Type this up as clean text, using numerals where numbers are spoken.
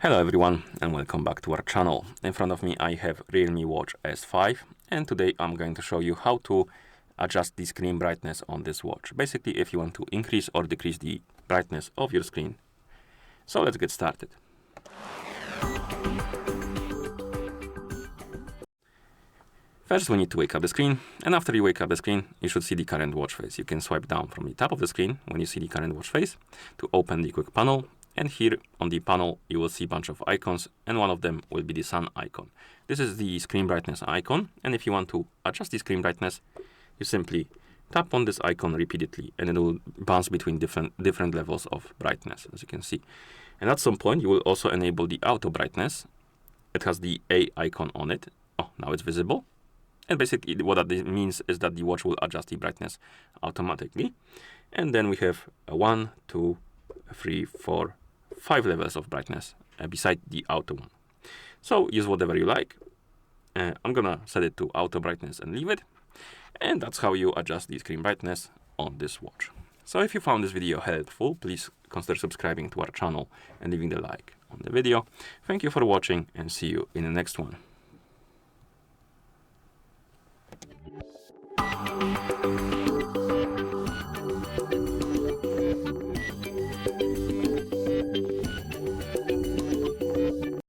Hello everyone and welcome back to our channel. In front of me I have REALME Watch S5 and today I'm going to show you how to adjust the screen brightness on this watch. Basically if you want to increase or decrease the brightness of your screen. So let's get started. First we need to wake up the screen, and after you wake up the screen you should see the current watch face. You can swipe down from the top of the screen when you see the current watch face to open the quick panel. And here on the panel, you will see a bunch of icons, and one of them will be the sun icon. This is the screen brightness icon, and if you want to adjust the screen brightness, you simply tap on this icon repeatedly, and it will bounce between different levels of brightness, as you can see. And at some point, you will also enable the auto brightness. It has the A icon on it. Oh, now it's visible. And basically, what that means is that the watch will adjust the brightness automatically. And then we have 1, 2, 3, 4, 5 levels of brightness beside the auto one. So use whatever you like. I'm gonna set it to auto brightness and leave it. And that's how you adjust the screen brightness on this watch. So if you found this video helpful, please consider subscribing to our channel and leaving the like on the video. Thank you for watching and see you in the next one.